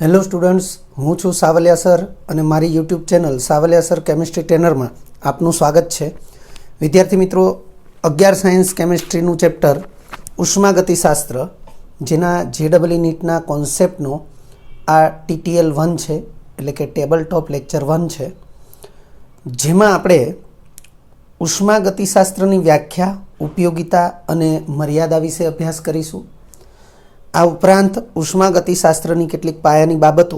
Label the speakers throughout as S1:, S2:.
S1: Hello students, હું છું Savaliya sir અને મારી YouTube channel Savaliya sir chemistry ટ્રેનરમાં આપનું સ્વાગત છે. વિદ્યાર્થી મિત્રો, 11 સાયન્સ કેમિસ્ટ્રીનું ચેપ્ટર ઉષ્માગતિશાસ્ત્ર, જેના JEE નીટના કોન્સેપ્ટનો આ TTL 1 છે, એટલે કે ટેબલ ટોપ લેક્ચર 1 છે, જેમાં આપણે ઉષ્માગતિશાસ્ત્રની વ્યાખ્યા, ઉપયોગિતા અને મર્યાદા વિશે અભ્યાસ કરીશું. આ ઉપરાંત ઉષ્માગતિશાસ્ત્રની કેટલીક પાયાની બાબતો,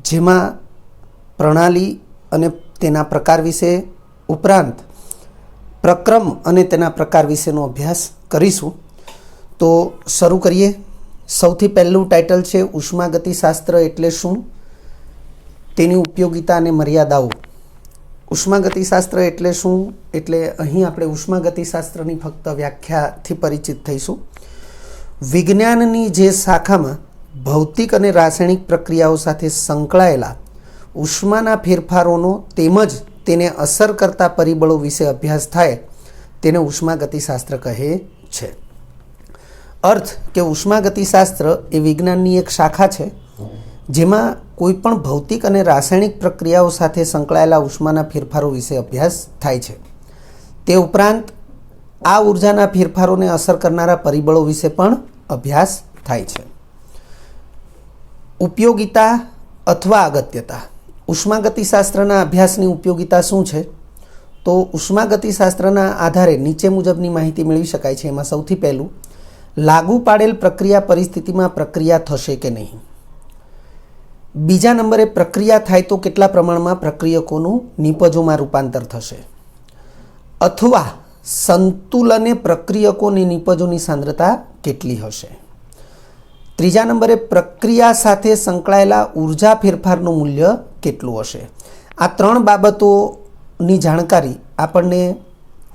S1: જેમાં પ્રણાલી અને તેના પ્રકાર વિશે ઉપરાંત પ્રક્રમ અને તેના પ્રકાર વિશેનો અભ્યાસ કરીશું. તો શરૂ કરીએ. સૌથી પહેલું ટાઇટલ છે ઉષ્માગતિશાસ્ત્ર એટલે શું, તેની ઉપયોગિતા અને મર્યાદાઓ. ઉષ્માગતિશાસ્ત્ર એટલે શું, એટલે અહીં આપણે ઉષ્માગતિશાસ્ત્રની ફક્ત વ્યાખ્યાથી પરિચિત થઈશું. વિજ્ઞાનની જે શાખામાં ભૌતિક અને રાસાયણિક પ્રક્રિયાઓ સાથે સંકળાયેલા ઉષ્માના ફેરફારોનો તેમજ તેને અસર કરતા પરિબળો વિશે અભ્યાસ થાય તેને ઉષ્માગતિશાસ્ત્ર કહે છે. અર્થ કે ઉષ્માગતિશાસ્ત્ર એ વિજ્ઞાનની એક શાખા છે, જેમાં કોઈ પણ ભૌતિક અને રાસાયણિક પ્રક્રિયાઓ સાથે સંકળાયેલા ઉષ્માના ફેરફારો વિશે અભ્યાસ થાય છે. તે ઉપરાંત આ ઉર્જાના ફેરફારોને અસર કરનારા પરિબળો વિશે પણ અભ્યાસ થાય છે. ઉપયોગિતા અથવા અગત્યતા. ઉષ્માગતિશાસ્ત્રના અભ્યાસની ઉપયોગિતા શું છે? તો ઉષ્માગતિશાસ્ત્રના આધારે નીચે મુજબની માહિતી મેળવી શકાય છે. એમાં સૌથી પહેલું, લાગુ પાડેલ પ્રક્રિયા પરિસ્થિતિમાં પ્રક્રિયા થશે કે નહીં. બીજા નંબરે, પ્રક્રિયા થાય તો કેટલા પ્રમાણમાં પ્રક્રિયકોનું નિપજોમાં રૂપાંતર થશે, અથવા સંતુલને પ્રક્રિયકો અને નિપજોની સાંદ્રતા કેટલી હશે. ત્રીજા નંબરે, પ્રક્રિયા સાથે સંકળાયેલા ઉર્જા ફેરફારનું મૂલ્ય કેટલું હશે. આ ત્રણ બાબતોની જાણકારી આપણને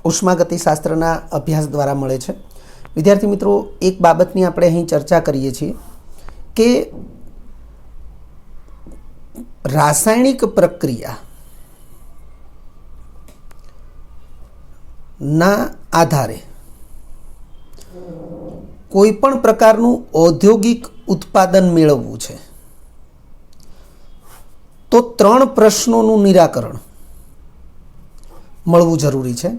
S1: ઉષ્માગતિશાસ્ત્રના અભ્યાસ દ્વારા મળે છે. વિદ્યાર્થી મિત્રો, એક બાબતની આપણે અહીં ચર્ચા કરીએ છીએ કે રાસાયણિક પ્રક્રિયા ના આધારે કોઈ પણ પ્રકારનું ઔદ્યોગિક ઉત્પાદન મેળવવું છે તો ત્રણ પ્રશ્નોનું નિરાકરણ મળવું જરૂરી છે.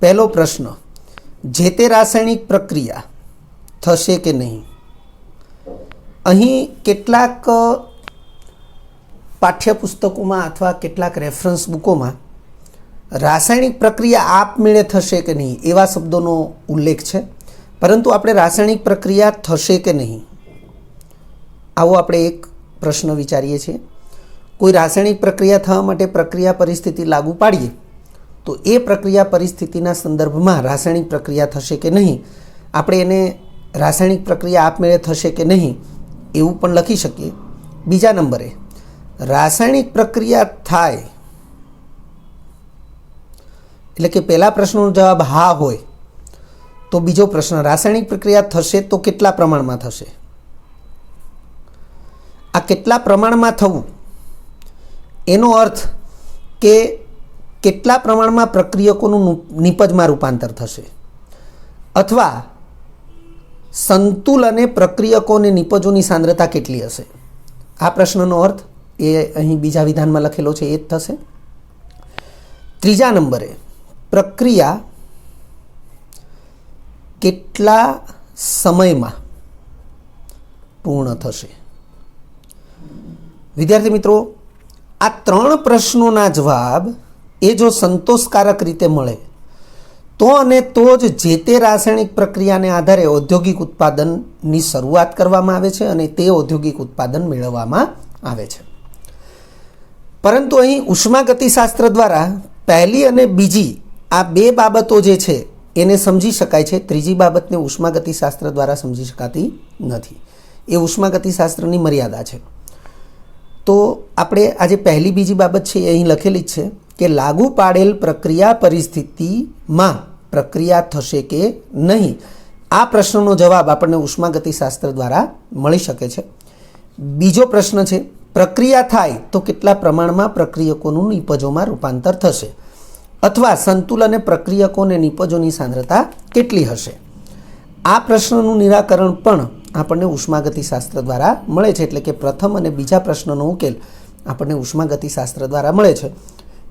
S1: પહેલો પ્રશ્ન, જે તે રાસાયણિક પ્રક્રિયા થશે કે નહીં. અહીં કેટલાક પાઠ્યપુસ્તકોમાં અથવા કેટલાક રેફરન્સ બુકોમાં રાસાયણિક પ્રક્રિયા આપમેળે થશે કે નહીં એવા શબ્દોનો ઉલ્લેખ છે, પરંતુ આપણે રાસાયણિક પ્રક્રિયા થશે કે નહીં, આવો આપણે એક પ્રશ્ન વિચારીએ છીએ. કોઈ રાસાયણિક પ્રક્રિયા થવા માટે પ્રક્રિયા પરિસ્થિતિ લાગુ પાડીએ તો એ પ્રક્રિયા પરિસ્થિતિના સંદર્ભમાં રાસાયણિક પ્રક્રિયા થશે કે નહીં, આપણે એને રાસાયણિક પ્રક્રિયા આપમેળે થશે કે નહીં એવું પણ લખી શકીએ. બીજા નંબરે, રાસાયણિક પ્રક્રિયા થાય એટલે કે પહેલા પ્રશ્નનો જવાબ હા હોય તો બીજો પ્રશ્ન, રાસાયણિક પ્રક્રિયા થશે તો કેટલા પ્રમાણમાં થશે. આ કેટલા પ્રમાણમાં થવું એનો અર્થ કે કેટલા પ્રમાણમાં પ્રક્રિયકોનું નિપજમાં રૂપાંતર થશે, અથવા સંતુલને પ્રક્રિયકો અને નિપજોની સાંદ્રતા કેટલી હશે. આ પ્રશ્નનો અર્થ એ અહીં બીજા વિધાનમાં લખેલો છે એ જ થશે. ત્રીજા નંબરે, પ્રક્રિયા કેટલા સમયમાં પૂર્ણ થશે. વિદ્યાર્થી મિત્રો, આ ત્રણ પ્રશ્નોના જવાબ એ જો સંતોષકારક રીતે મળે તો અને તો જ જે તે રાસાયણિક પ્રક્રિયાને આધારે ઔદ્યોગિક ઉત્પાદનની શરૂઆત કરવામાં આવે છે અને તે ઔદ્યોગિક ઉત્પાદન મેળવવામાં આવે છે. પરંતુ અહીં ઉષ્માગતિશાસ્ત્ર દ્વારા પહેલી અને બીજી આ બે બાબતો જે છે એને સમજી શકાય છે, ત્રીજી બાબતને ઉષ્માગતિશાસ્ત્ર દ્વારા સમજી શકાતી નથી. એ ઉષ્માગતિશાસ્ત્રની મર્યાદા છે. તો આપણે આજે પહેલી બીજી બાબત છે એ અહીં લખેલી જ છે કે લાગુ પાડેલ પ્રક્રિયા પરિસ્થિતિમાં પ્રક્રિયા થશે કે નહીં. આ પ્રશ્નનો જવાબ આપણને ઉષ્માગતિશાસ્ત્ર દ્વારા મળી શકે છે. બીજો પ્રશ્ન છે, પ્રક્રિયા થાય તો કેટલા પ્રમાણમાં પ્રક્રિયકોનું નિપજોમાં રૂપાંતર થશે, અથવા સંતુલને પ્રક્રિયકો અને નિપજોની સાંદ્રતા કેટલી હશે. આ પ્રશ્નનું નિરાકરણ પણ આપણને ઉષ્માગતિશાસ્ત્ર દ્વારા મળે છે, એટલે કે પ્રથમ અને બીજા પ્રશ્નનો ઉકેલ આપણને ઉષ્માગતિશાસ્ત્ર દ્વારા મળે છે.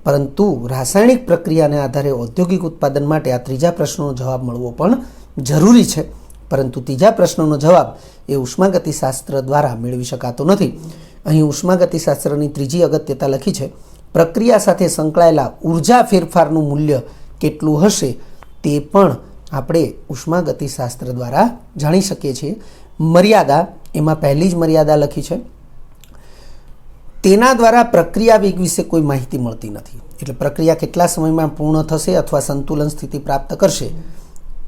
S1: પરંતુ રાસાયણિક પ્રક્રિયાને આધારે ઔદ્યોગિક ઉત્પાદન માટે આ ત્રીજા પ્રશ્નનો જવાબ મળવો પણ જરૂરી છે. પરંતુ ત્રીજા પ્રશ્નનો જવાબ એ ઉષ્માગતિશાસ્ત્ર દ્વારા મેળવી શકાતો નથી. અહીં ઉષ્માગતિશાસ્ત્રની ત્રીજી અગત્યતા લખી છે, પ્રક્રિયા સાથે સંકળાયેલા ઉર્જા ફેરફારનું મૂલ્ય કેટલું હશે તે પણ આપણે ઉષ્માગતિશાસ્ત્ર દ્વારા જાણી શકીએ છીએ. મર્યાદા, એમાં પહેલી જ મર્યાદા લખી છે, તેના દ્વારા પ્રક્રિયા વેગ વિશે કોઈ માહિતી મળતી નથી. એટલે પ્રક્રિયા કેટલા સમયમાં પૂર્ણ થશે અથવા સંતુલન સ્થિતિ પ્રાપ્ત કરશે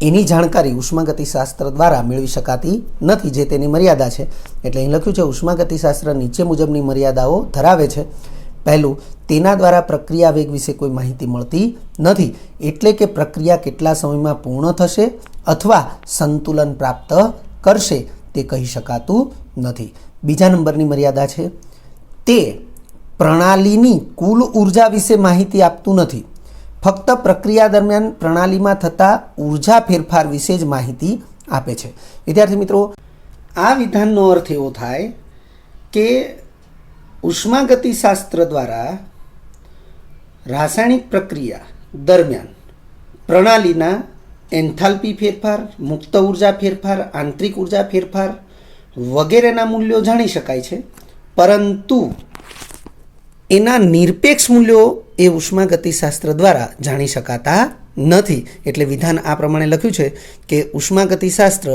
S1: એની જાણકારી ઉષ્માગતિશાસ્ત્ર દ્વારા મેળવી શકાતી નથી, જે તેની મર્યાદા છે. એટલે અહીં લખ્યું છે ઉષ્માગતિશાસ્ત્ર નીચે મુજબની મર્યાદાઓ ધરાવે છે. પહેલું, તેના દ્વારા પ્રક્રિયા વેગ વિશે કોઈ માહિતી મળતી નથી, એટલે કે પ્રક્રિયા કેટલા સમયમાં પૂર્ણ થશે અથવા સંતુલન પ્રાપ્ત કરશે તે કહી શકાતું નથી. બીજા નંબરની મર્યાદા છે, તે પ્રણાલીની કુલ ઉર્જા વિશે માહિતી આપતું નથી, ફક્ત પ્રક્રિયા દરમિયાન પ્રણાલીમાં થતા ઉર્જા ફેરફાર વિશે જ માહિતી આપે છે. વિદ્યાર્થી મિત્રો, આ વિધાનનો અર્થ એવો થાય કે ઉષ્માગતિશાસ્ત્ર દ્વારા રાસાયણિક પ્રક્રિયા દરમિયાન પ્રણાલીના એન્થાલ્પી ફેરફાર, મુક્ત ઉર્જા ફેરફાર, આંતરિક ઉર્જા ફેરફાર વગેરેના મૂલ્યો જાણી શકાય છે, પરંતુ એના નિરપેક્ષ મૂલ્યો એ ઉષ્માગતિશાસ્ત્ર દ્વારા જાણી શકાતા નથી. એટલે વિધાન આ પ્રમાણે લખ્યું છે કે ઉષ્માગતિશાસ્ત્ર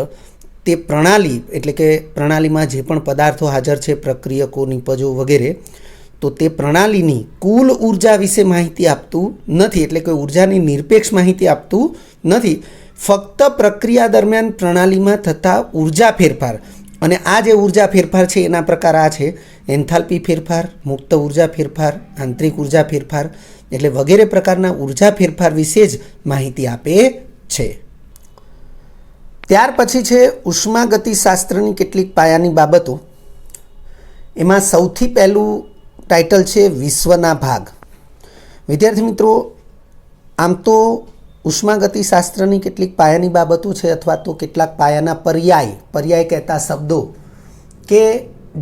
S1: તે પ્રણાલી, એટલે કે પ્રણાલીમાં જે પણ પદાર્થો હાજર છે, પ્રક્રિયકો, નિપજો વગેરે, તો તે પ્રણાલીની કુલ ઉર્જા વિશે માહિતી આપતું નથી, એટલે કે ઉર્જાની નિરપેક્ષ માહિતી આપતું નથી. ફક્ત પ્રક્રિયા દરમિયાન પ્રણાલીમાં થતા ઉર્જા ફેરફાર, અને આ જે ઉર્જા ફેરફાર છે એના પ્રકાર આ છે, એન્થાલ્પી ફેરફાર, મુક્ત ઉર્જા ફેરફાર, આંતરિક ઉર્જા ફેરફાર, એટલે વગેરે પ્રકારના ઉર્જા ફેરફાર વિશે જ માહિતી આપે છે. ત્યાર પછી છે ઉષ્માગતિશાસ્ત્રની કેટલીક પાયાની બાબતો. એમાં સૌથી પહેલું ટાઇટલ છે વિશ્વના ભાગ. વિદ્યાર્થી મિત્રો, આમ તો ઉષ્માગતિશાસ્ત્રની કેટલીક પાયાની બાબતો છે, અથવા તો કેટલાક પાયાના પર્યાય કહેતા શબ્દો કે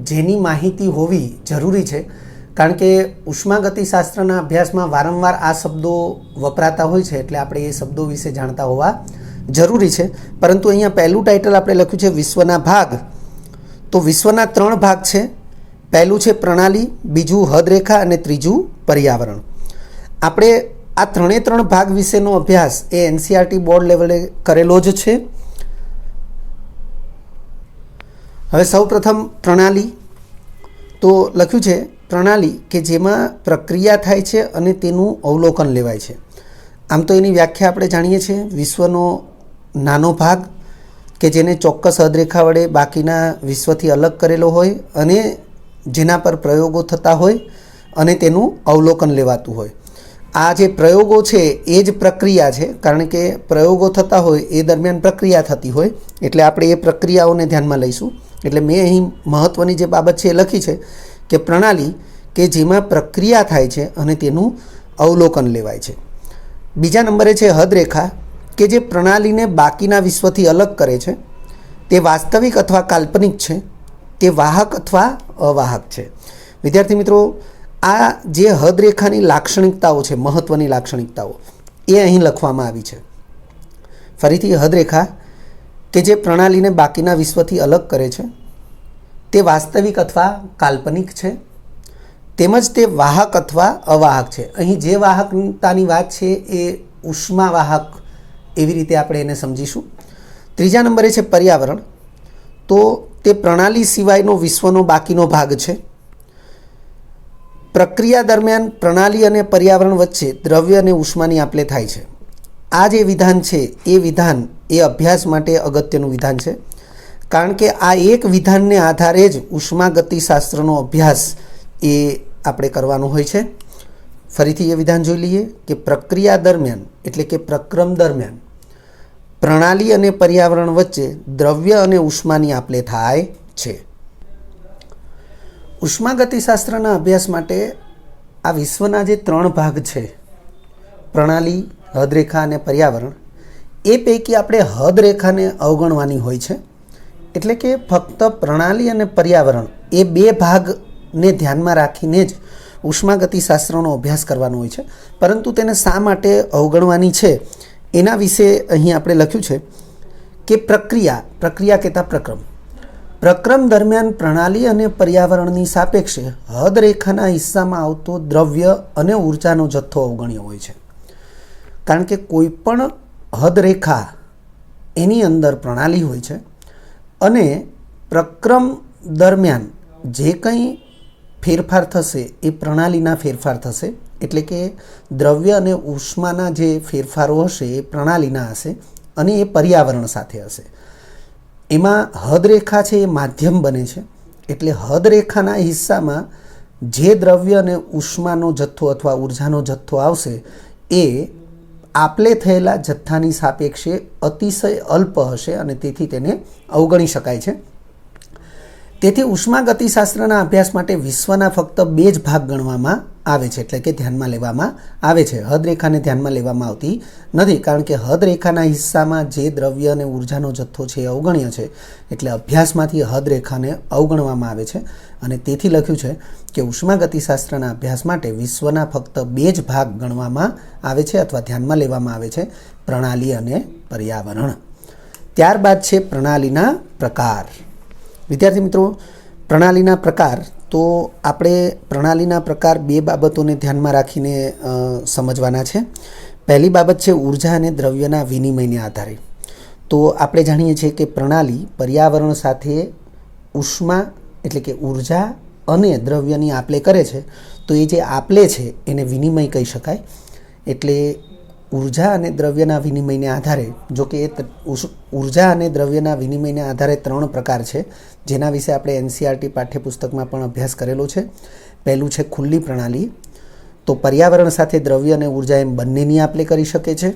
S1: જેની માહિતી હોવી જરૂરી છે, કારણ કે ઉષ્માગતિશાસ્ત્રના અભ્યાસમાં વારંવાર આ શબ્દો વપરાતા હોય છે, એટલે આપણે એ શબ્દો વિશે જાણતા હોવા જરૂરી છે. પરંતુ અહીંયા પહેલું ટાઇટલ આપણે લખ્યું છે વિશ્વના ભાગ. તો વિશ્વના 3 ભાગ છે. પહેલું છે પ્રણાલી, બીજું હદરેખા અને ત્રીજું પર્યાવરણ. આપણે આ 3 ભાગ વિશેનો અભ્યાસ એ એનસીઈઆરટી બોર્ડ લેવલે કરેલો જ છે. હવે સૌપ્રથમ પ્રણાલી, તો લખ્યું છે પ્રણાલી કે જેમાં પ્રક્રિયા થાય છે અને તેનું અવલોકન લેવાય છે. આમ તો એની વ્યાખ્યા આપણે જાણીએ છીએ, વિશ્વનો નાનો ભાગ કે જેને ચોક્કસ હદરેખા વડે બાકીના વિશ્વથી અલગ કરેલો હોય અને જેના પર પ્રયોગો થતા હોય અને તેનું અવલોકન લેવાતું હોય. આ જે પ્રયોગો છે એ જ પ્રક્રિયા છે, કારણ કે પ્રયોગો થતા હોય એ દરમિયાન પ્રક્રિયા થતી હોય, એટલે આપણે એ પ્રક્રિયાઓને ધ્યાનમાં લઈશું. એટલે મેં અહીં મહત્ત્વની જે બાબત છે એ લખી છે કે પ્રણાલી કે જેમાં પ્રક્રિયા થાય છે અને તેનું અવલોકન લેવાય છે. બીજા નંબરે છે હદરેખા કે જે પ્રણાલીને બાકીના વિશ્વથી અલગ કરે છે. તે વાસ્તવિક અથવા કાલ્પનિક છે, તે વાહક અથવા અવાહક છે. વિદ્યાર્થી મિત્રો, આ જે હદરેખાની લાક્ષણિકતાઓ છે, મહત્ત્વની લાક્ષણિકતાઓ, એ અહીં લખવામાં આવી છે. ફરીથી, હદરેખા કે જે પ્રણાલીને બાકીના વિશ્વથી અલગ કરે છે, તે વાસ્તવિક અથવા કાલ્પનિક છે, તેમજ તે વાહક અથવા અવાહક છે. અહીં જે વાહકતાની વાત છે એ ઉષ્માવાહક એવી રીતે આપણે એને સમજીશું. ત્રીજા નંબરે છે પર્યાવરણ. તો તે પ્રણાલી સિવાયનો વિશ્વનો બાકીનો ભાગ છે. પ્રક્રિયા દરમિયાન પ્રણાલી અને પર્યાવરણ વચ્ચે દ્રવ્ય અને ઉષ્માની આપલે થાય છે. આ જે વિધાન છે એ વિધાન એ અભ્યાસ માટે અગત્યનું વિધાન છે, કારણ કે આ એક વિધાનને આધારે જ ઉષ્માગતિશાસ્ત્રનો અભ્યાસ એ આપણે કરવાનો હોય છે. ફરીથી એ વિધાન જોઈ લઈએ કે પ્રક્રિયા દરમિયાન, એટલે કે પ્રક્રમ દરમિયાન પ્રણાલી અને પર્યાવરણ વચ્ચે દ્રવ્ય અને ઉષ્માની આપલે થાય છે. ઉષ્માગતિશાસ્ત્રના અભ્યાસ માટે આ વિશ્વના જે 3 ભાગ છે, પ્રણાલી, હદરેખા અને પર્યાવરણ, એ પૈકી આપણે હદરેખાને અવગણવાની હોય છે. એટલે કે ફક્ત પ્રણાલી અને પર્યાવરણ એ બે ભાગને ધ્યાનમાં રાખીને જ ઉષ્માગતિશાસ્ત્રનો અભ્યાસ કરવાનો હોય છે, પરંતુ તેને શા માટે અવગણવાની છે એના વિશે અહીં આપણે લખ્યું છે કે પ્રક્રિયા કહેતા પ્રક્રમ દરમિયાન પ્રણાલી અને પર્યાવરણની સાપેક્ષે હદરેખાના હિસ્સામાં આવતો દ્રવ્ય અને ઉર્જાનો જથ્થો અવગણ્યો હોય છે. કારણ કે કોઈ પણ હદરેખા એની અંદર પ્રણાલી હોય છે અને પ્રક્રમ દરમિયાન જે કંઈ ફેરફાર થશે એ પ્રણાલીના ફેરફાર થશે, એટલે કે દ્રવ્ય અને ઉષ્માના જે ફેરફારો હશે એ પ્રણાલીના હશે અને એ પર્યાવરણ સાથે હશે. એમાં હદરેખા છે એ માધ્યમ બને છે, એટલે હદરેખાના હિસ્સામાં જે દ્રવ્ય અને ઉષ્માનો જથ્થો અથવા ઉર્જાનો જથ્થો આવશે એ આપલે થયેલા જથ્થાની સાપેક્ષે અતિશય અલ્પ હશે અને તેથી તેને અવગણી શકાય છે. તેથી ઉષ્માગતિશાસ્ત્રના અભ્યાસ માટે વિશ્વના ફક્ત બે જ ભાગ ગણવામાં આવે છે, એટલે કે ધ્યાનમાં લેવામાં આવે છે. હદરેખાને ધ્યાનમાં લેવામાં આવતી નથી, કારણ કે હદરેખાના હિસ્સામાં જે દ્રવ્ય અને ઉર્જાનો જથ્થો છે એ અવગણ્ય છે, એટલે અભ્યાસમાંથી હદરેખાને અવગણવામાં આવે છે. અને તેથી લખ્યું છે કે ઉષ્માગતિશાસ્ત્રના અભ્યાસ માટે વિશ્વના ફક્ત બે જ ભાગ ગણવામાં આવે છે અથવા ધ્યાનમાં લેવામાં આવે છે, પ્રણાલી અને પર્યાવરણ. ત્યારબાદ છે પ્રણાલીના પ્રકાર. વિદ્યાર્થી મિત્રો, પ્રણાલીના પ્રકાર, તો આપણે પ્રણાલીના પ્રકાર બે બાબતોને ધ્યાનમાં રાખીને સમજવાના છે. પહેલી બાબત છે ઉર્જા અને દ્રવ્યના વિનિમયને આધારે. તો આપણે જાણીએ છીએ કે પ્રણાલી પર્યાવરણ સાથે ઉષ્મા એટલે કે ઉર્જા અને દ્રવ્યની આપલે કરે છે, તો એ જે આપલે છે એને વિનિમય કહી શકાય. એટલે ઉર્જા અને દ્રવ્યના વિનિમયને આધારે, જો કે ઉર્જા અને દ્રવ્યના વિનિમયને આધારે ત્રણ પ્રકાર છે, જેના વિશે આપણે એનસીઆરટી પાઠ્યપુસ્તકમાં પણ અભ્યાસ કરેલો છે. પહેલું છે ખુલ્લી પ્રણાલી. તો પર્યાવરણ સાથે દ્રવ્ય અને ઉર્જા એમ બંનેની આપલે કરી શકે છે.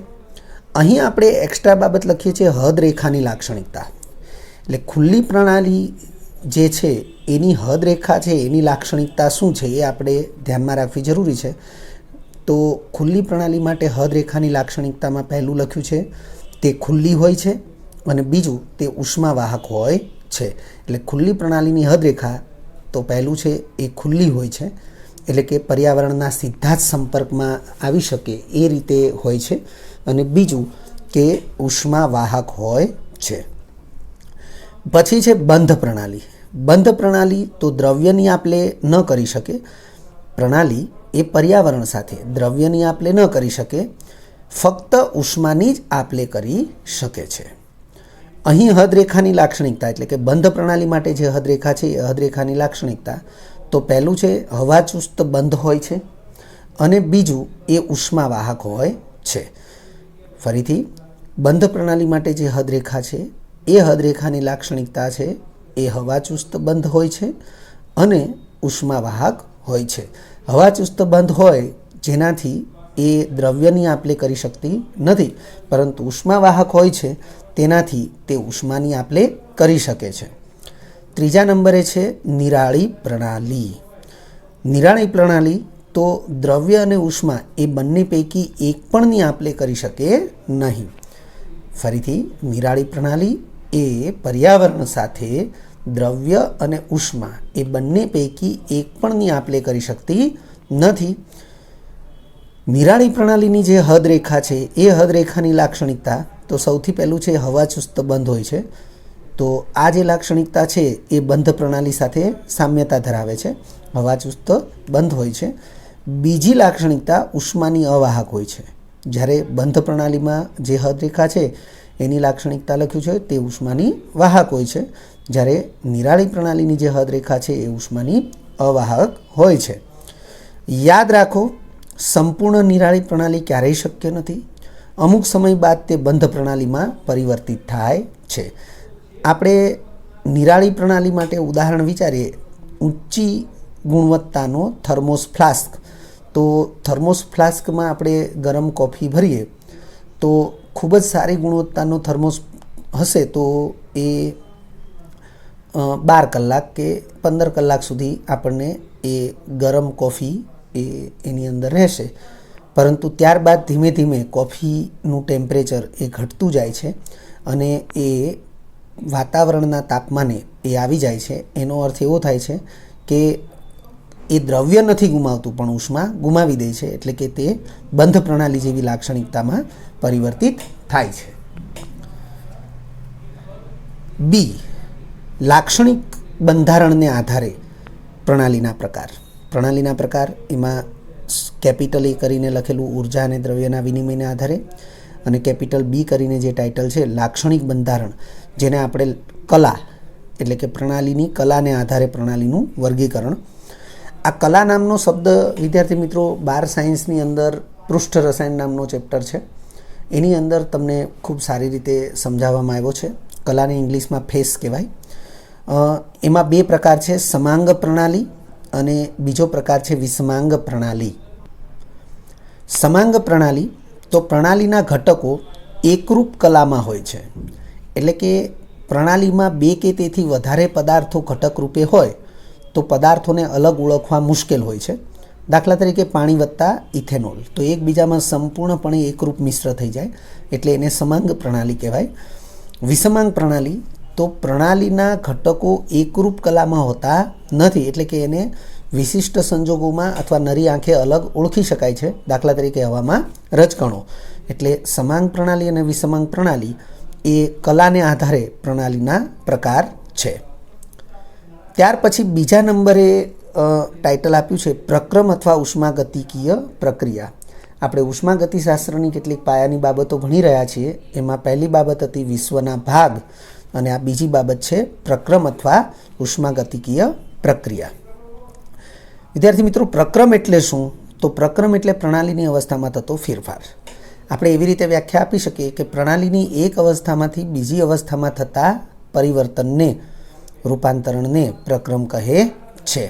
S1: અહીં આપણે એક્સ્ટ્રા બાબત લખીએ છીએ હદરેખાની લાક્ષણિકતા. એટલે ખુલ્લી પ્રણાલી જે છે એની હદરેખા છે એની લાક્ષણિકતા શું છે એ આપણે ધ્યાનમાં રાખવી જરૂરી છે. તો ખુલ્લી પ્રણાલી માટે હદરેખાની લાક્ષણિકતામાં પહેલું લખ્યું છે તે ખુલ્લી હોય છે અને બીજું તે ઉષ્માવાહક હોય છે. એટલે ખુલ્લી પ્રણાલીની હદરેખા તો પહેલું છે એ ખુલ્લી હોય છે, એટલે કે પર્યાવરણના સીધા જ સંપર્કમાં આવી શકે એ રીતે હોય છે, અને બીજું કે ઉષ્માવાહક હોય છે. પછી છે બંધ પ્રણાલી. બંધ પ્રણાલી તો દ્રવ્યની આપલે ન કરી શકે. પ્રણાલી એ પર્યાવરણ સાથે દ્રવ્યની આપલે ન કરી શકે, ફક્ત ઉષ્માની જ આપલે કરી શકે છે. અહીં હદરેખાની લાક્ષણિકતા, એટલે કે બંધ પ્રણાલી માટે જે હદરેખા છે એ હદરેખાની લાક્ષણિકતા, તો પહેલું છે હવાચુસ્ત બંધ હોય છે અને બીજું એ ઉષ્માવાહક હોય છે. ફરીથી, બંધ પ્રણાલી માટે જે હદરેખા છે એ હદરેખાની લાક્ષણિકતા છે એ હવાચુસ્ત બંધ હોય છે અને ઉષ્માવાહક હોય છે. હવાચુસ્ત બંધ હોય જેનાથી એ દ્રવ્યની આપલે કરી શકતી નથી, પરંતુ ઉષ્માવાહક હોય છે તેનાથી તે ઉષ્માની આપલે કરી શકે છે. ત્રીજા નંબરે છે નિરાળી પ્રણાલી. નિરાળી પ્રણાલી તો દ્રવ્ય અને ઉષ્મા એ બંને પૈકી એક પણની આપલે કરી શકે નહીં. ફરીથી, નિરાળી પ્રણાલી એ પર્યાવરણ સાથે દ્રવ્ય અને ઉષ્મા એ બંને પૈકી એક પણની આપલે કરી શકતી નથી. નિરાળી પ્રણાલીની જે હદરેખા છે એ હદરેખાની લાક્ષણિકતા તો સૌથી પહેલું છે હવાચુસ્ત બંધ હોય છે. તો આ જે લાક્ષણિકતા છે એ બંધ પ્રણાલી સાથે સામ્યતા ધરાવે છે, હવાચુસ્ત બંધ હોય છે. બીજી લાક્ષણિકતા ઉષ્માની અવાહક હોય છે. જ્યારે બંધ પ્રણાલીમાં જે હદરેખા છે એની લાક્ષણિકતા લખ્યું છે તે ઉષ્માની વાહક હોય છે, જ્યારે નિરાળી પ્રણાલીની જે હદરેખા છે એ ઉષ્માની અવાહક હોય છે. યાદ રાખો, સંપૂર્ણ નિરાળી પ્રણાલી ક્યારેય શક્ય નથી. અમુક સમય બાદ તે બંધ પ્રણાલીમાં પરિવર્તિત થાય છે. આપણે નિરાળી પ્રણાલી માટે ઉદાહરણ વિચારીએ, ઊંચી ગુણવત્તાનો થર્મોસ ફ્લાસ્ક. તો થર્મોસ ફ્લાસ્કમાં આપણે ગરમ કોફી ભરીએ તો ખૂબ જ સારી ગુણવત્તાનો થર્મોસ હશે તો એ 12 કલાક કે 15 કલાક સુધી આપણને એ ગરમ કોફી એની અંદર રહેશે. પરંતુ ત્યારબાદ ધીમે ધીમે કોફીનું ટેમ્પરેચર એ ઘટતું જાય છે અને એ વાતાવરણના તાપમાને એ આવી જાય છે, એનો અર્થ એવો થાય છે કે એ દ્રવ્ય નથી ગુમાવતું પણ ઉષ્મા ગુમાવી દે છે, એટલે કે તે બંધ પ્રણાલી જેવી લાક્ષણિકતામાં પરિવર્તિત થાય છે. બી, લાક્ષણિક બંધારણને આધારે પ્રણાલીના પ્રકાર. પ્રણાલીના પ્રકાર એમાં કેપિટલ એ કરીને લખેલું ઉર્જા અને દ્રવ્યના વિનિમયને આધારે, અને કેપિટલ બી કરીને જે ટાઇટલ છે લાક્ષણિક બંધારણ, જેને આપણે કલા એટલે કે પ્રણાલીની કલાને આધારે પ્રણાલીનું વર્ગીકરણ. આ કલા નામનો શબ્દ વિદ્યાર્થી મિત્રો 12 સાયન્સની અંદર પૃષ્ઠ રસાયણ નામનો ચેપ્ટર છે, એની અંદર તમને ખૂબ સારી રીતે સમજાવવામાં આવ્યો છે. કલાને ઇંગ્લિશમાં ફેસ કહેવાય. એમાં 2 પ્રકાર છે, સમાંગ પ્રણાલી અને બીજો પ્રકાર છે વિષમાંગ પ્રણાલી. સમાંગ પ્રણાલી તો પ્રણાલીના ઘટકો એકરૂપ કલામાં હોય છે, એટલે કે પ્રણાલીમાં 2 કે તેથી વધારે પદાર્થો ઘટક રૂપે હોય તો પદાર્થોને અલગ ઓળખવા મુશ્કેલ હોય છે. દાખલા તરીકે પાણી વત્તા ઇથેનોલ તો એકબીજામાં સંપૂર્ણપણે એકરૂપ મિશ્ર થઈ જાય, એટલે એને સમાંગ પ્રણાલી કહેવાય. વિષમાંગ પ્રણાલી તો પ્રણાલીના ઘટકો એકરૂપ કલામાં હોતા નથી, એટલે કે એને વિશિષ્ટ સંજોગોમાં અથવા નરી આંખે અલગ ઓળખી શકાય છે. દાખલા તરીકે હવામાં રજકણો. એટલે સમાંગ પ્રણાલી અને વિષમાંગ પ્રણાલી એ કલાને આધારે પ્રણાલીના પ્રકાર છે. ત્યાર પછી બીજા નંબરે ટાઇટલ આપ્યું છે પ્રક્રમ અથવા ઉષ્માગતિકીય પ્રક્રિયા. આપણે ઉષ્માગતિશાસ્ત્રની કેટલીક પાયાની બાબતો ભણી રહ્યા છીએ. એમાં પહેલી બાબત હતી વિશ્વના ભાગ, અને આ બીજી બાબત છે પ્રક્રમ અથવા ઉષ્માગતિકીય પ્રક્રિયા. વિદ્યાર્થી મિત્રો, પ્રક્રમ એટલે શું? તો પ્રક્રમ એટલે પ્રણાલીની અવસ્થામાં થતો ફેરફાર. આપણે એવી રીતે વ્યાખ્યા આપી શકીએ કે પ્રણાલીની એક અવસ્થામાંથી બીજી અવસ્થામાં થતા પરિવર્તનને, રૂપાંતરણને પ્રક્રમ કહે છે.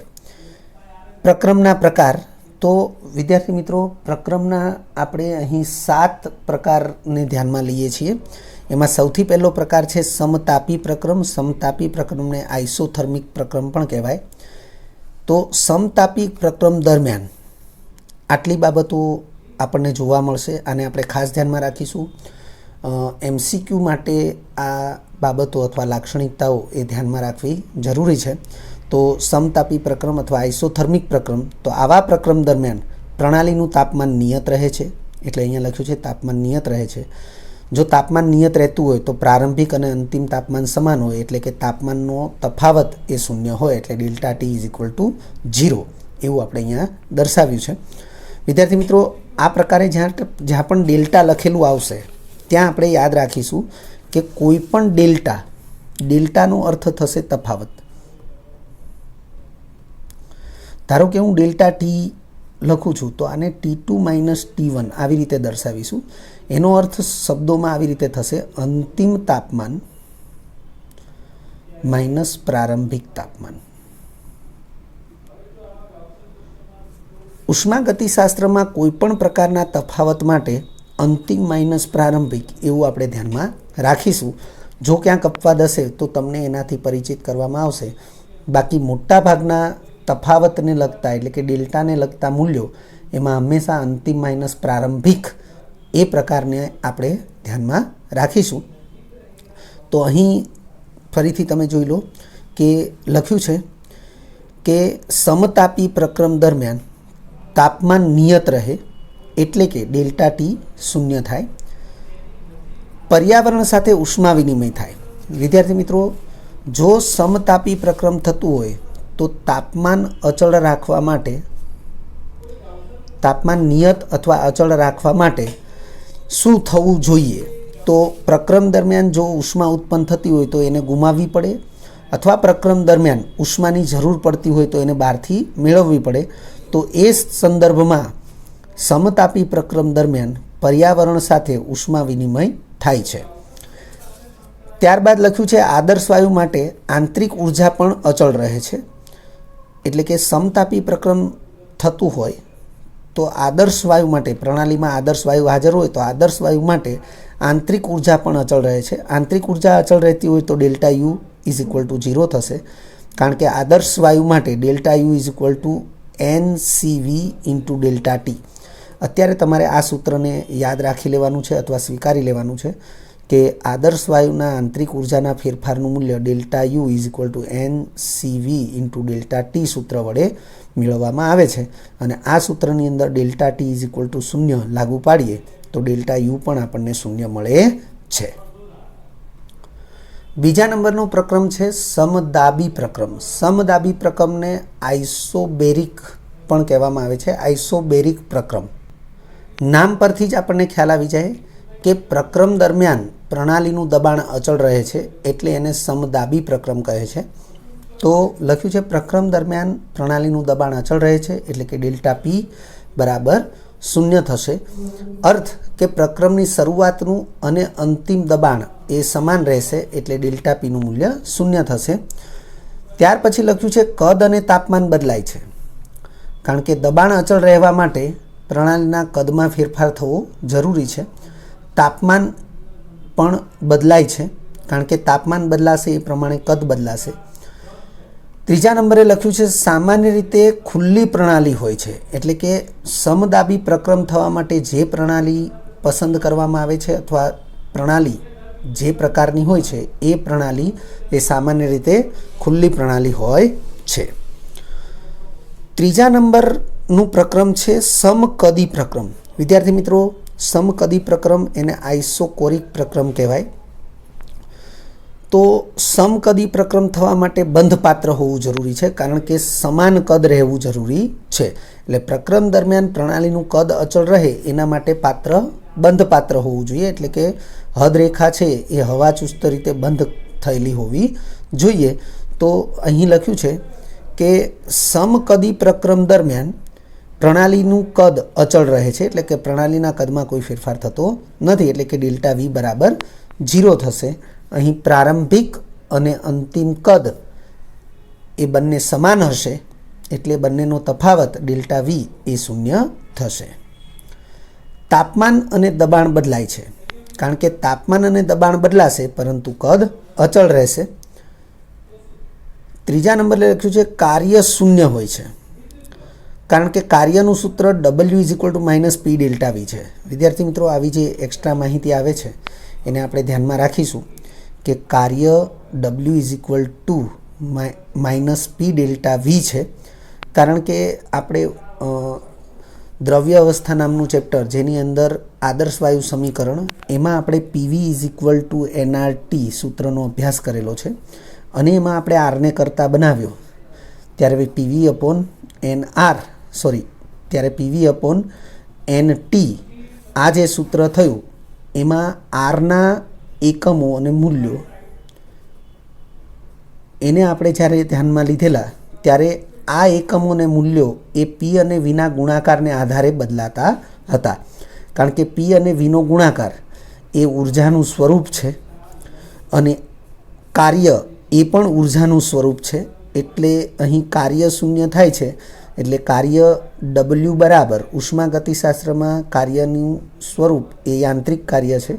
S1: પ્રક્રમના પ્રકાર તો વિદ્યાર્થી મિત્રો, પ્રક્રમના આપણે અહીં 7 પ્રકારને ધ્યાનમાં લઈએ છીએ. એમાં સૌથી પહેલો પ્રકાર છે સમતાપી પ્રક્રમ. સમતાપી પ્રક્રમને આઇસોથર્મિક પ્રક્રમ પણ કહેવાય. તો સમતાપી પ્રક્રમ દરમિયાન આટલી બાબતો આપણને જોવા મળશે, આને આપણે ખાસ ધ્યાનમાં રાખીશું. MCQ માટે આ બાબતો અથવા લાક્ષણિકતાઓ એ ધ્યાનમાં રાખવી જરૂરી છે. તો સમતાપી પ્રક્રમ અથવા આઇસોથર્મિક પ્રક્રમ, તો આવા પ્રક્રમ દરમિયાન પ્રણાલીનું તાપમાન નિયત રહે છે, એટલે અહીંયા લખ્યું છે તાપમાન નિયત રહે છે. જો તાપમાન નિયત રહેતું હોય તો પ્રારંભિક અને અંતિમ તાપમાન સમાન હોય, એટલે કે તાપમાનનો તફાવત એ 0 હોય, એટલે delta T is equal two 0 એવું આપણે અહીંયા દર્શાવ્યું છે. વિદ્યાર્થી મિત્રો, આ પ્રકારે જ્યાં પણ ડેલ્ટા લખેલું આવશે ત્યાં આપણે યાદ રાખીશું કે કોઈ પણ ડેલ્ટાનો અર્થ થશે તફાવત. ધારો કે હું ડેલ્ટા ટી લખું છું તો આને T2 માઇનસ T1 આવી રીતે દર્શાવીશું. એનો અર્થ શબ્દોમાં આવી રીતે થશે અંતિમ તાપમાન માઇનસ પ્રારંભિક તાપમાન. ઉષ્માગતિશાસ્ત્રમાં કોઈ પણ પ્રકારના તફાવત માટે અંતિમ માઇનસ પ્રારંભિક એવું આપણે ધ્યાનમાં રાખીશું. જો ક્યાંક અપવાદ હશે તો તમને એનાથી પરિચિત કરવામાં આવશે. બાકી મોટા ભાગના તફાવતને લગતા એટલે કે ડેલ્ટાને લગતા મૂલ્યો એમાં હંમેશા અંતિમ માઇનસ પ્રારંભિક એ પ્રકારને આપણે ધ્યાનમાં રાખીશું. તો અહીં ફરીથી તમે જોઈ લો કે લખ્યું છે કે સમતાપી પ્રક્રમ દરમિયાન તાપમાન નિયત રહે, એટલે કે ડેલ્ટા ટી 0 થાય. પર્યાવરણ સાથે ઉષ્મા વિનિમય થાય. વિદ્યાર્થી મિત્રો, જો સમતાપી પ્રક્રમ થતું હોય તો તાપમાન અચળ રાખવા માટે, તાપમાન નિયત અથવા અચળ રાખવા માટે શું થવું જોઈએ? તો પ્રક્રમ દરમિયાન જો ઉષ્મા ઉત્પન્ન થતી હોય તો એને ગુમાવવી પડે, અથવા પ્રક્રમ દરમિયાન ઉષ્માની જરૂર પડતી હોય તો એને બહારથી મેળવવી પડે. તો એ સંદર્ભમાં સમતાપી પ્રક્રમ દરમિયાન પર્યાવરણ સાથે ઉષ્મા વિનિમય થાય છે. ત્યારબાદ લખ્યું છે આદર્શ વાયુ માટે આંતરિક ઉર્જા પણ અચળ રહે છે. એટલે કે સમતાપી પ્રક્રમ થતું હોય તો આદર્શ વાયુ માટે, પ્રણાલીમાં આદર્શ વાયુ હાજર હોય તો આદર્શ વાયુ માટે આંતરિક ઉર્જા પણ અચળ રહે છે. આંતરિક ઉર્જા અચળ રહેતી હોય તો delta you is equal two 0 થશે, કારણ કે આદર્શ વાયુ માટે delta you is equal two NCV into delta T. અત્યારે તમારે આ સૂત્રને યાદ રાખી લેવાનું છે અથવા સ્વીકારી લેવાનું છે કે આદર્શ વાયુના આંતરિક ઉર્જાના ફેરફારનું મૂલ્ય delta you is equal two NCV into delta T સૂત્ર વડે મેળવવામાં આવે છે અને આ સૂત્રની અંદર delta T is equal two 0 લાગુ પાડીએ તો ડેલ્ટા યુ પણ આપણને 0 મળે છે. બીજા નંબરનો પ્રક્રમ છે સમદાબી પ્રક્રમ. સમદાબી પ્રક્રમને આઇસોબેરિક પણ કહેવામાં આવે છે. આઇસોબેરિક પ્રક્રમ નામ પરથી જ આપણને ખ્યાલ આવી જાય કે પ્રક્રમ દરમિયાન પ્રણાલીનું દબાણ અચળ રહે છે એટલે એને સમદાબી પ્રક્રમ કહે છે. તો લખ્યું છે પ્રક્રમ દરમિયાન પ્રણાલીનું દબાણ અચળ રહે છે એટલે કે ડેલ્ટા પી બરાબર 0 થશે. અર્થ કે પ્રક્રમની શરૂઆતનું અને અંતિમ દબાણ એ સમાન રહેશે એટલે ડેલ્ટા પીનું મૂલ્ય 0 થશે. ત્યાર પછી લખ્યું છે કદ અને તાપમાન બદલાય છે. કારણ કે દબાણ અચળ રહેવા માટે પ્રણાલીના કદમાં ફેરફાર થવો જરૂરી છે. તાપમાન પણ બદલાય છે કારણ કે તાપમાન બદલાશે એ પ્રમાણે કદ બદલાશે. ત્રીજા નંબરે લખ્યું છે સામાન્ય રીતે ખુલ્લી પ્રણાલી હોય છે એટલે કે સમદાબી પ્રક્રમ થવા માટે જે પ્રણાલી પસંદ કરવામાં આવે છે અથવા પ્રણાલી જે પ્રકારની હોય છે એ પ્રણાલી એ સામાન્ય રીતે ખુલ્લી પ્રણાલી હોય છે. ત્રીજા નંબરનું પ્રક્રમ છે સમકદી પ્રક્રમ. વિદ્યાર્થી મિત્રો, સમકદી પ્રક્રમ એને આઇસોકોરિક પ્રક્રમ કહેવાય. તો સમકદી પ્રક્રમ થવા માટે બંધપાત્ર હોવું જરૂરી છે કારણ કે સમાન કદ રહેવું જરૂરી છે. એટલે પ્રક્રમ દરમિયાન પ્રણાલીનું કદ અચળ રહે એના માટે પાત્ર બંધપાત્ર હોવું જોઈએ એટલે કે હદરેખા છે એ હવાચુસ્ત રીતે બંધ થયેલી હોવી જોઈએ. તો અહીં લખ્યું છે કે સમકદી પ્રક્રમ દરમિયાન પ્રણાલીનું કદ અચળ રહે છે એટલે કે પ્રણાલીના કદમાં કોઈ ફેરફાર થતો નથી એટલે કે ડેલ્ટા વી બરાબર 0 થશે. અહીં પ્રારંભિક અને અંતિમ કદ એ બંને સમાન હશે એટલે બંનેનો તફાવત ડેલ્ટા વી એ 0 થશે. તાપમાન અને દબાણ બદલાય છે કારણ કે તાપમાન અને દબાણ બદલાશે પરંતુ કદ અચળ રહેશે. ત્રીજા નંબરે લખ્યું છે કાર્ય શૂન્ય હોય છે કારણ કે કાર્યનું સૂત્ર W is equal to minus P delta V છે. વિદ્યાર્થી મિત્રો, આવી જે એક્સ્ટ્રા માહિતી આવે છે એને આપણે ધ્યાનમાં રાખીશું કે કાર્ય W is equal to minus P delta V છે કારણ કે આપણે દ્રવ્ય અવસ્થા નામનું ચેપ્ટર જેની અંદર આદર્શ વાયુ સમીકરણ એમાં આપણે PV is equal two NRT સૂત્રનો અભ્યાસ કરેલો છે અને એમાં આપણે આરને કરતા બનાવ્યો ત્યારે પીવી અપોન NT આ જે સૂત્ર થયું એમાં આરના એકમો અને મૂલ્યો એને આપણે જ્યારે ધ્યાનમાં લીધેલા ત્યારે આ એકમો અને મૂલ્યો એ પી અને વીના ગુણાકારને આધારે બદલાતા હતા કારણ કે પી અને વીનો ગુણાકાર એ ઉર્જાનું સ્વરૂપ છે અને કાર્ય એ પણ ઉર્જાનું સ્વરૂપ છે એટલે અહીં કાર્ય શૂન્ય થાય છે એટલે કાર્ય W બરાબર ઉષ્માગતિશાસ્ત્રમાં કાર્યનું સ્વરૂપ એ યાંત્રિક કાર્ય છે.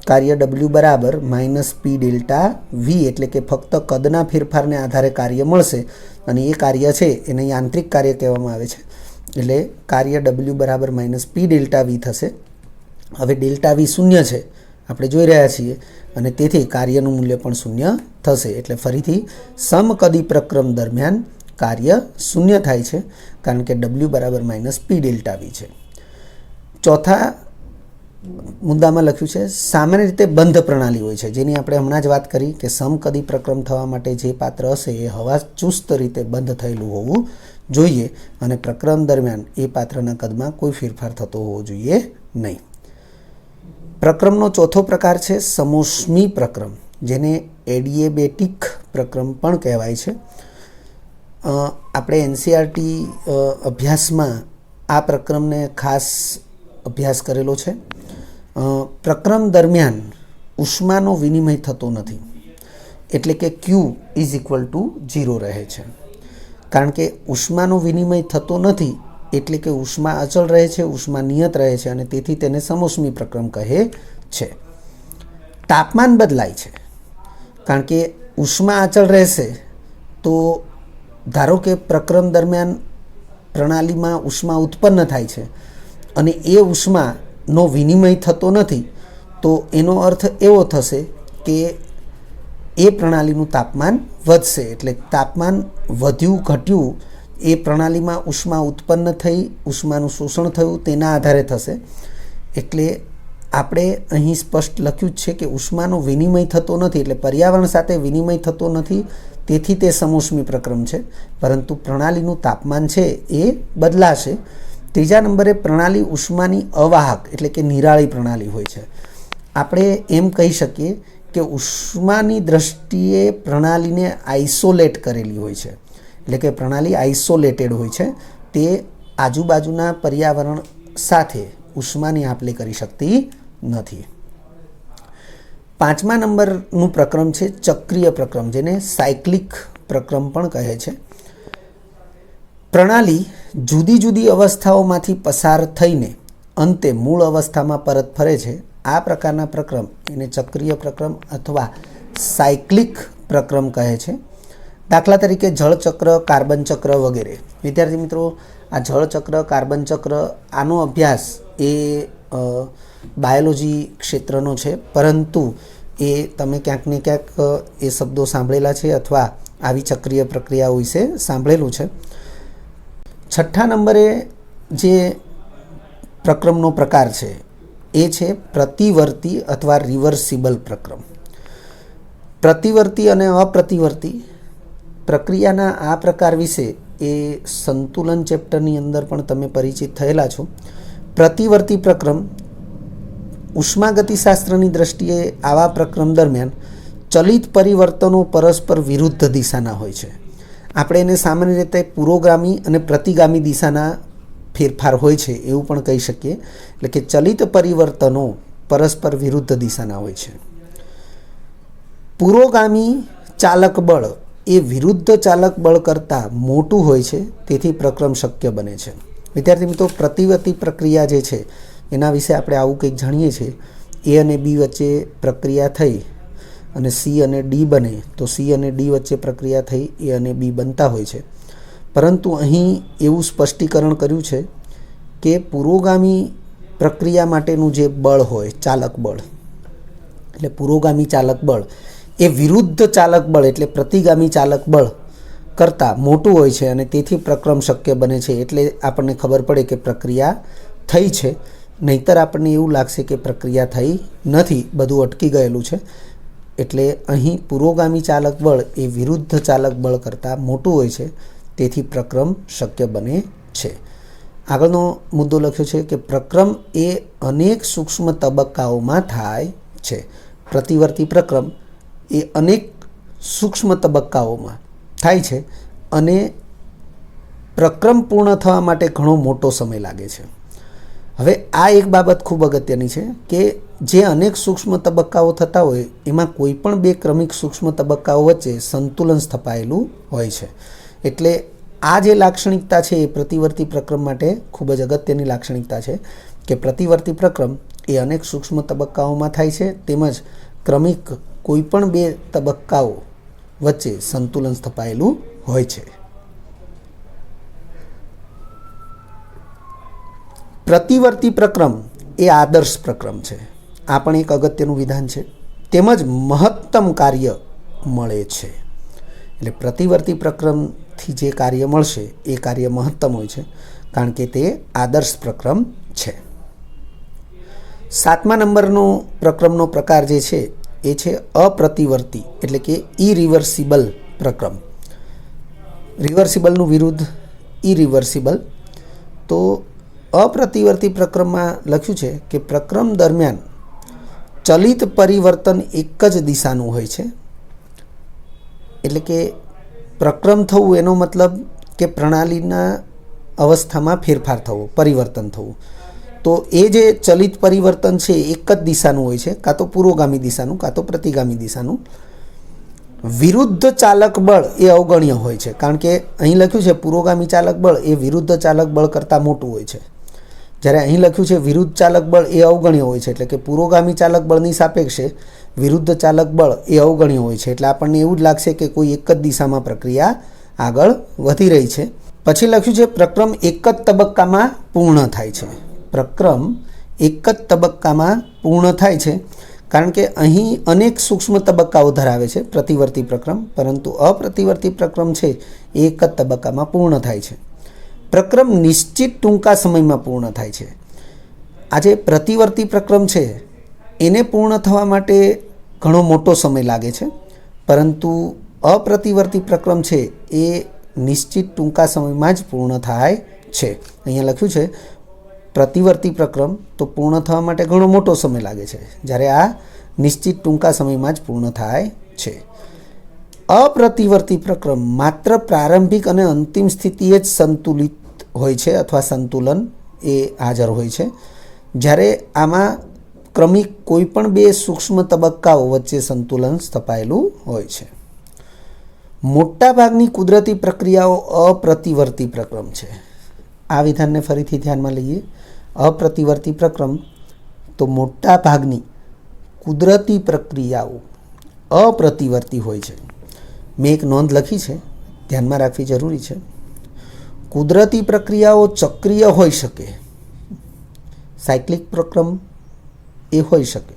S1: કાર્ય W બરાબર માઇનસ પી ડેલ્ટા વી એટલે કે ફક્ત કદના ફેરફારને આધારે કાર્ય મળશે અને એ કાર્ય છે એને યાંત્રિક કાર્ય કહેવામાં આવે છે એટલે કાર્ય W બરાબર માઇનસ પી ડેલ્ટા વી થશે. હવે ડેલ્ટા વી 0 છે આપણે જોઈ રહ્યા છીએ અને તેથી કાર્યનું મૂલ્ય પણ 0 થશે એટલે ફરીથી સમકદી પ્રક્રમ દરમિયાન કાર્ય 0 થાય છે કારણ કે W બરાબર માઇનસ પી ડેલ્ટા વી છે. ચોથા મુદ્દામાં લખ્યું છે સામાન્ય રીતે બંધ પ્રણાલી હોય છે જેની આપણે હમણાં જ વાત કરી કે સમકદી પ્રક્રમ થવા માટે જે પાત્ર હશે એ હવા ચુસ્ત રીતે બંધ થયેલું હોવું જોઈએ અને પ્રક્રમ દરમિયાન એ પાત્રના કદમાં કોઈ ફેરફાર થતો હોવો જોઈએ નહીં. પ્રક્રમનો ચોથો પ્રકાર છે સમોષ્મી પ્રક્રમ જેને એડિયેબેટિક પ્રક્રમ પણ કહેવાય છે. આપણે NCERT અભ્યાસમાં આ પ્રક્રમને ખાસ અભ્યાસ કરેલો છે. પ્રક્રમ દરમિયાન ઉષ્માનો વિનિમય થતો નથી એટલે કે Q ઇઝ ઇક્વલ ટુ 0 રહે છે કારણ કે ઉષ્માનો વિનિમય થતો નથી એટલે કે ઉષ્મા અચળ રહે છે, ઉષ્મા નિયત રહે છે અને તેથી તેને સમોષ્મી પ્રક્રમ કહે છે. તાપમાન બદલાય છે કારણ કે ઉષ્મા અચળ રહેશે તો ધારો કે પ્રક્રમ દરમિયાન પ્રણાલીમાં ઉષ્મા ઉત્પન્ન થાય છે અને એ ઉષ્માનો વિનિમય થતો નથી તો એનો અર્થ એવો થશે કે એ પ્રણાલીનું તાપમાન વધશે. એટલે તાપમાન વધ્યું ઘટ્યું એ પ્રણાલીમાં ઉષ્મા ઉત્પન્ન થઈ, ઉષ્માનું શોષણ થયું તેના આધારે થશે. એટલે આપણે અહીં સ્પષ્ટ લખ્યું જ છે કે ઉષ્માનો વિનિમય થતો નથી, એટલે પર્યાવરણ સાથે વિનિમય થતો નથી, તેથી તે સમોષ્મી પ્રક્રમ છે. પરંતુ પ્રણાલીનું તાપમાન છે એ બદલાશે. ત્રીજા નંબરે પ્રણાલી ઉષ્માની અવાહક એટલે કે નિરાળી પ્રણાલી હોય છે. આપણે એમ કહી શકીએ કે ઉષ્માની દ્રષ્ટિએ પ્રણાલીને આઇસોલેટ કરેલી હોય છે, એટલે કે પ્રણાલી આઇસોલેટેડ હોય છે. તે આજુબાજુના પર્યાવરણ સાથે ઉષ્માની આપ-લે કરી શકતી નથી. પાંચમા નંબરનું પ્રક્રમ છે ચક્રીય પ્રક્રમ, જેને સાયક્લિક પ્રક્રમ પણ કહે છે. પ્રણાલી જુદી જુદી અવસ્થાઓમાંથી પસાર થઈને અંતે મૂળ અવસ્થામાં પરત ફરે છે. આ પ્રકારના પ્રક્રમ એને ચક્રીય પ્રક્રમ અથવા સાયક્લિક પ્રક્રમ કહે છે. દાખલા તરીકે જળચક્ર, કાર્બન ચક્ર વગેરે. વિદ્યાર્થી મિત્રો, આ જળચક્ર, કાર્બન ચક્ર આનો અભ્યાસ એ બાયોલોજી ક્ષેત્રનો છે, પરંતુ એ તમે ક્યાંક ને ક્યાંક એ શબ્દો સાંભળેલા છે અથવા આવી ચક્રીય પ્રક્રિયાઓ વિશે સાંભળેલું છે. છઠ્ઠા નંબરે જે પ્રક્રમનો પ્રકાર છે એ છે પ્રતિવર્તી અથવા રિવર્સિબલ પ્રક્રમ. પ્રતિવર્તી અને અપ્રતિવર્તી પ્રક્રિયાના આ પ્રકાર વિશે એ સંતુલન ચેપ્ટરની અંદર પણ તમે પરિચિત થયેલા છો. પ્રતિવર્તી પ્રક્રમ ઉષ્માગતિશાસ્ત્રની દ્રષ્ટિએ આવા પ્રક્રમ દરમિયાન ચલિત પરિવર્તનો પરસ્પર વિરુદ્ધ દિશાના હોય છે. આપણે એને સામાન્ય રીતે પુરોગામી અને પ્રતિગામી દિશાના ફેરફાર હોય છે એવું પણ કહી શકીએ. એટલે કે ચલિત પરિવર્તનો પરસ્પર વિરુદ્ધ દિશાના હોય છે. પુરોગામી ચાલક બળ એ વિરુદ્ધ ચાલક બળ કરતાં મોટું હોય છે, તેથી પ્રક્રમ શક્ય બને છે. વિદ્યાર્થી મિત્રો, પ્રતિવર્તી પ્રક્રિયા જે છે એના વિશે આપણે આવું કંઈક જાણીએ છીએ. એ અને બી વચ્ચે પ્રક્રિયા થઈ અને સી અને ડી બને, તો સી અને ડી વચ્ચે પ્રક્રિયા થઈ એ અને બી બનતા હોય છે. પરંતુ અહીં એવું સ્પષ્ટીકરણ કર્યું છે કે પુરોગામી પ્રક્રિયા માટેનું જે બળ હોય, ચાલક બળ, એટલે પુરોગામી ચાલક બળ એ વિરુદ્ધ ચાલક બળ એટલે પ્રતિગામી ચાલક બળ કરતાં મોટું હોય છે અને તેથી પ્રક્રમ શક્ય બને છે. એટલે આપણને ખબર પડે કે પ્રક્રિયા થઈ છે. નહીંતર આપણને એવું લાગશે કે પ્રક્રિયા થઈ નથી, બધું અટકી ગયેલું છે. એટલે અહીં પુરોગામી ચાલક બળ એ વિરુદ્ધ ચાલક બળ કરતાં મોટું હોય છે, તેથી પ્રક્રમ શક્ય બને છે. આગળનો મુદ્દો લખ્યો છે કે પ્રક્રમ એ અનેક સૂક્ષ્મ તબક્કાઓમાં થાય છે. પ્રતિવર્તી પ્રક્રમ એ અનેક સૂક્ષ્મ તબક્કાઓમાં થાય છે અને પ્રક્રમ પૂર્ણ થવા માટે ઘણો મોટો સમય લાગે છે. હવે આ એક બાબત ખૂબ અગત્યની છે કે જે અનેક સૂક્ષ્મ તબક્કાઓ થતા હોય એમાં કોઈ પણ બે ક્રમિક સૂક્ષ્મ તબક્કાઓ વચ્ચે સંતુલન સ્થપાયેલું હોય છે. એટલે આ જે લાક્ષણિકતા છે એ પ્રતિવર્તી પ્રક્રમ માટે ખૂબ જ અગત્યની લાક્ષણિકતા છે કે પ્રતિવર્તી પ્રક્રમ એ અનેક સૂક્ષ્મ તબક્કાઓમાં થાય છે, તેમજ ક્રમિક કોઈ પણ બે તબક્કાઓ વચ્ચે સંતુલન સ્થપાયેલું હોય છે. પ્રતિવર્તી પ્રક્રમ એ આદર્શ પ્રક્રમ છે. આ પણ એક અગત્યનું વિધાન છે. તેમજ મહત્તમ કાર્ય મળે છે. એટલે પ્રતિવર્તી પ્રક્રમથી જે કાર્ય મળશે એ કાર્ય મહત્તમ હોય છે, કારણ કે તે આદર્શ પ્રક્રમ છે. સાતમા નંબરનો પ્રક્રમનો પ્રકાર જે છે એ છે અપ્રતિવર્તી એટલે કે ઇરિવર્સિબલ પ્રક્રમ. રિવર્સિબલનું વિરુદ્ધ ઇરિવર્સિબલ. તો અપ્રતિવર્તી પ્રક્રમમાં લખ્યું છે કે પ્રક્રમ દરમિયાન ચલિત પરિવર્તન એક જ દિશાનું હોય છે. એટલે કે પ્રક્રમ થવું એનો મતલબ કે પ્રણાલીના અવસ્થામાં ફેરફાર થવો, પરિવર્તન થવું. તો એ જે ચલિત પરિવર્તન છે એક જ દિશાનું હોય છે, કાં તો પુરોગામી દિશાનું કાં તો પ્રતિગામી દિશાનું. વિરુદ્ધ ચાલક બળ એ અવગણ્ય હોય છે, કારણ કે અહીં લખ્યું છે પુરોગામી ચાલક બળ એ વિરુદ્ધ ચાલક બળ કરતાં મોટું હોય છે, જ્યારે અહીં લખ્યું છે વિરુદ્ધ ચાલક બળ એ અવગણ્ય હોય છે. એટલે કે પુરોગામી ચાલક બળની સાપેક્ષે વિરુદ્ધ ચાલક બળ એ અવગણ્ય હોય છે. એટલે આપણને એવું જ લાગશે કે કોઈ એક જ દિશામાં પ્રક્રિયા આગળ વધી રહી છે. પછી લખ્યું છે પ્રક્રમ એક જ તબક્કામાં પૂર્ણ થાય છે. પ્રક્રમ એક જ તબક્કામાં પૂર્ણ થાય છે, કારણ કે અહીં અનેક સૂક્ષ્મ તબક્કાઓ ધરાવે છે પ્રતિવર્તી પ્રક્રમ, પરંતુ અપ્રતિવર્તી પ્રક્રમ છે એ એક જ તબક્કામાં પૂર્ણ થાય છે. પ્રક્રમ નિશ્ચિત ટૂંકા સમયમાં પૂર્ણ થાય છે. આજે પ્રતિવર્તી પ્રક્રમ છે એને પૂર્ણ થવા માટે ઘણો મોટો સમય લાગે છે, પરંતુ અપ્રતિવર્તી પ્રક્રમ છે એ નિશ્ચિત ટૂંકા સમયમાં જ પૂર્ણ થાય છે. અહીંયા લખ્યું છે પ્રતિવર્તી પ્રક્રમ તો પૂર્ણ થવા માટે ઘણો મોટો સમય લાગે છે, જ્યારે આ નિશ્ચિત ટૂંકા સમયમાં જ પૂર્ણ થાય છે. અપ્રતિવર્તી પ્રક્રમ માત્ર પ્રારંભિક અને અંતિમ સ્થિતિએ જ સંતુલિત હોય છે અથવા સંતુલન એ હાજર હોય છે, જ્યારે આમાં ક્રમિક કોઈ પણ બે સૂક્ષ્મ તબક્કાઓ વચ્ચે સંતુલન સ્થપાયેલું હોય છે. મોટાભાગની કુદરતી પ્રક્રિયાઓ અપ્રતિવર્તી પ્રક્રમ છે. આ વિધાનને ફરીથી ધ્યાનમાં લઈએ. અપ્રતિવર્તી પ્રક્રમ તો મોટા ભાગની કુદરતી પ્રક્રિયાઓ અપ્રતિવર્તી હોય છે. મેં એક નોંધ લખી છે, ધ્યાનમાં રાખવી જરૂરી છે. કુદરતી પ્રક્રિયાઓ ચક્રીય હોઈ શકે, સાયક્લિક પ્રક્રમ એ હોઈ શકે,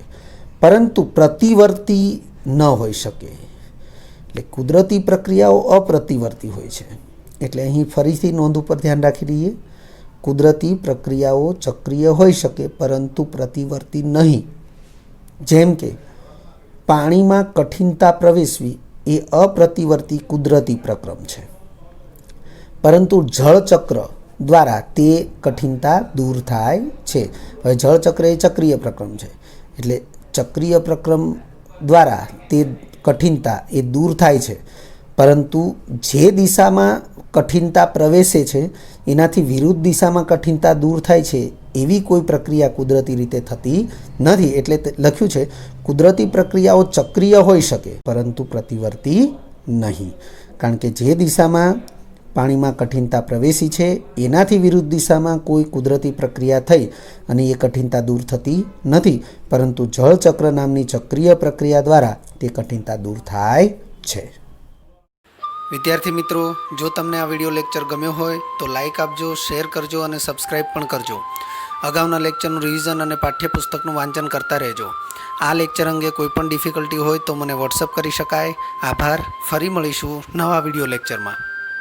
S1: પરંતુ પ્રતિવર્તી ન હોઈ શકે. એટલે કુદરતી પ્રક્રિયાઓ અપ્રતિવર્તી હોય છે. એટલે અહીં ફરીથી નોંધ ઉપર ધ્યાન રાખી દઈએ. કુદરતી પ્રક્રિયાઓ ચક્રીય હોઈ શકે પરંતુ પ્રતિવર્તી નહીં. જેમ કે પાણીમાં કઠિનતા પ્રવેશવી એ અપ્રતિવર્તી કુદરતી પ્રક્રમ છે, પરંતુ જળચક્ર દ્વારા તે કઠિનતા દૂર થાય છે. હવે જળચક્ર એ ચક્રીય પ્રક્રમ છે, એટલે ચક્રીય પ્રક્રમ દ્વારા તે કઠિનતા એ દૂર થાય છે, પરંતુ જે દિશામાં કઠિનતા પ્રવેશે છે એનાથી વિરુદ્ધ દિશામાં કઠિનતા દૂર થાય છે એવી કોઈ પ્રક્રિયા કુદરતી રીતે થતી નથી. એટલે લખ્યું છે કુદરતી પ્રક્રિયાઓ ચક્રીય હોઈ શકે પરંતુ પ્રતિવર્તી નહીં, કારણ કે જે દિશામાં પાણીમાં કઠિનતા પ્રવેશી છે એનાથી વિરુદ્ધ દિશામાં કોઈ કુદરતી પ્રક્રિયા થઈ અને એ કઠિનતા દૂર થતી નથી, પરંતુ જળચક્ર નામની ચક્રીય પ્રક્રિયા દ્વારા તે કઠિનતા દૂર થાય છે. વિદ્યાર્થી મિત્રો, જો તમને આ વિડીયો લેક્ચર ગમ્યો હોય તો લાઇક આપજો, શેર કરજો અને સબસ્ક્રાઈબ પણ કરજો. અગાઉના લેક્ચરનું રિવિઝન અને પાઠ્યપુસ્તકનું વાંચન કરતા રહેજો. આ લેક્ચર અંગે કોઈ પણ ડિફિકલ્ટી હોય તો મને વોટ્સઅપ કરી શકાય. આભાર. ફરી મળીશું નવા વિડીયો લેક્ચરમાં.